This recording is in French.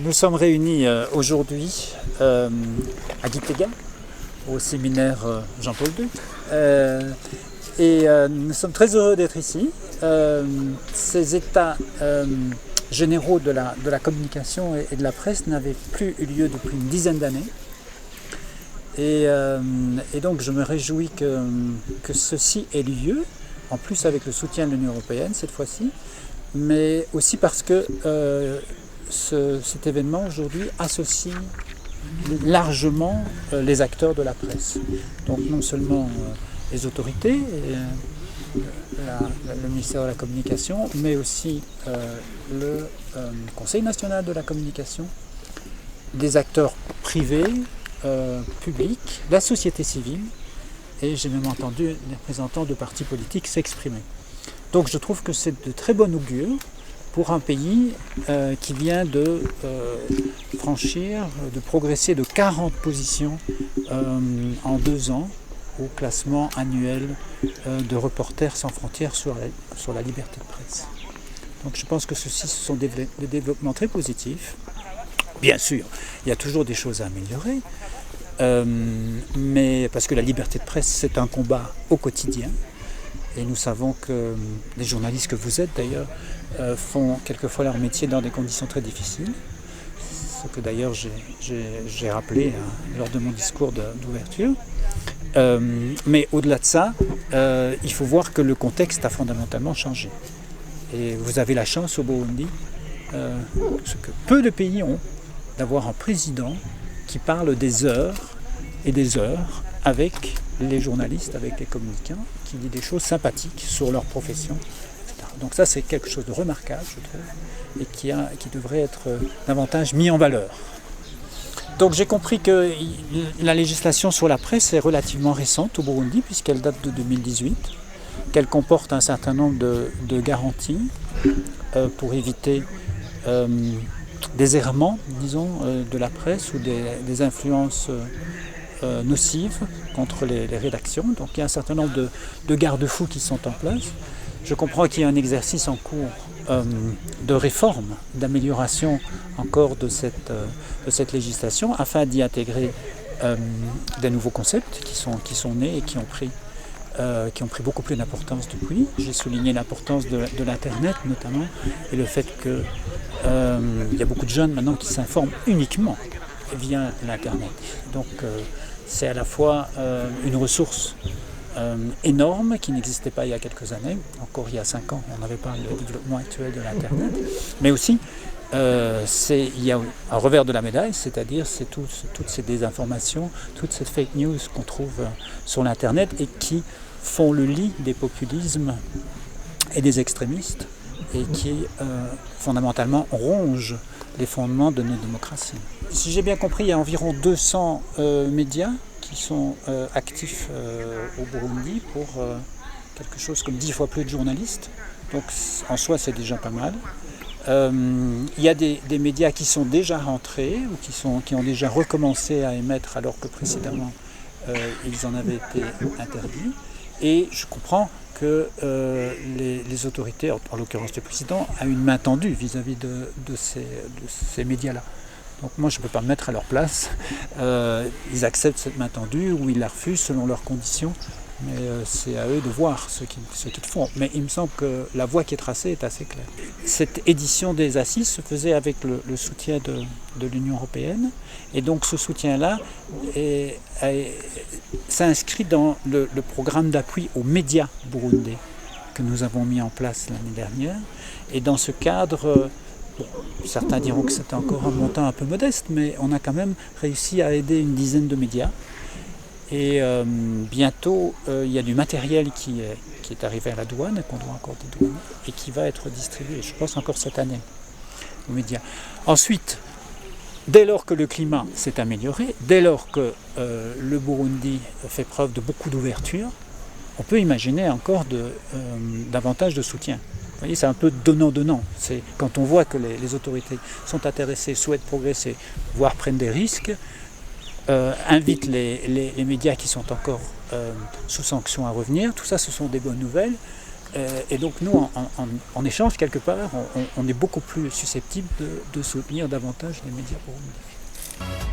Nous sommes réunis aujourd'hui à Gitega, au séminaire Jean-Paul II. Nous sommes très heureux d'être ici. Ces états généraux de la communication et de la presse n'avaient plus eu lieu depuis une dizaine d'années. Et donc je me réjouis que ceci ait lieu, en plus avec le soutien de l'Union européenne cette fois-ci, mais aussi parce que cet événement aujourd'hui associe largement les acteurs de la presse. Donc non seulement les autorités, le ministère de la Communication, mais aussi le Conseil national de la communication, des acteurs privés, publics, la société civile, et j'ai même entendu les représentants de partis politiques s'exprimer. Donc je trouve que c'est de très bon augure pour un pays qui vient de franchir, de progresser de 40 positions en 2 ans au classement annuel de Reporters sans frontières sur la liberté de presse. Donc je pense que ce sont des développements très positifs. Bien sûr, il y a toujours des choses à améliorer, mais parce que la liberté de presse, c'est un combat au quotidien. Et nous savons que les journalistes que vous êtes d'ailleurs font quelquefois leur métier dans des conditions très difficiles. Ce que d'ailleurs j'ai rappelé lors de mon discours d'ouverture. Mais au-delà de ça, il faut voir que le contexte a fondamentalement changé. Et vous avez la chance au Burundi, ce que peu de pays ont, d'avoir un président qui parle des heures et des heures avec les journalistes, avec les communicants, qui dit des choses sympathiques sur leur profession, etc. Donc ça, c'est quelque chose de remarquable, je trouve, et qui devrait être davantage mis en valeur. Donc j'ai compris que la législation sur la presse est relativement récente au Burundi, puisqu'elle date de 2018, qu'elle comporte un certain nombre de garanties pour éviter des errements, disons, de la presse ou des influences nocives contre les rédactions. Donc il y a un certain nombre de garde-fous qui sont en place. Je comprends qu'il y a un exercice en cours de réforme, d'amélioration encore de cette législation afin d'y intégrer des nouveaux concepts qui sont nés et qui ont pris beaucoup plus d'importance depuis. J'ai souligné l'importance de l'Internet notamment et le fait qu'il y a beaucoup de jeunes maintenant qui s'informent uniquement via l'Internet. Donc c'est à la fois une ressource énorme qui n'existait pas il y a quelques années. Encore il y a 5 ans, on n'avait pas le développement actuel de l'Internet. Mais aussi, il y a un revers de la médaille, c'est-à-dire c'est toutes ces désinformations, toutes ces fake news qu'on trouve sur l'Internet et qui font le lit des populismes et des extrémistes et qui fondamentalement rongent les fondements de nos démocraties. Si j'ai bien compris, il y a environ 200 médias qui sont actifs au Burundi pour quelque chose comme 10 fois plus de journalistes. Donc en soi, c'est déjà pas mal. Il y a des médias qui sont déjà rentrés ou qui ont déjà recommencé à émettre alors que précédemment ils en avaient été interdits. Et je comprends que les autorités, en l'occurrence le président, a une main tendue vis-à-vis de ces médias-là. Donc moi je ne peux pas me mettre à leur place. Ils acceptent cette main tendue ou ils la refusent selon leurs conditions. Mais c'est à eux de voir ce qu'ils font. Mais il me semble que la voie qui est tracée est assez claire. Cette édition des assises se faisait avec le soutien de l'Union européenne. Et donc ce soutien-là s'inscrit dans le programme d'appui aux médias burundais que nous avons mis en place l'année dernière. Et dans ce cadre, certains diront que c'était encore un montant un peu modeste, mais on a quand même réussi à aider une dizaine de médias. Et bientôt, il y a du matériel qui est arrivé à la douane, qu'on doit encore dédouaner, et qui va être distribué, je pense, encore cette année aux médias. Ensuite, dès lors que le climat s'est amélioré, dès lors que le Burundi fait preuve de beaucoup d'ouverture, on peut imaginer encore davantage de soutien. Vous voyez, c'est un peu donnant-donnant. C'est quand on voit que les autorités sont intéressées, souhaitent progresser, voire prennent des risques, invite les médias qui sont encore sous sanction à revenir. Tout ça, ce sont des bonnes nouvelles Et donc nous, en échange, quelque part, on est beaucoup plus susceptible de soutenir davantage les médias burundais.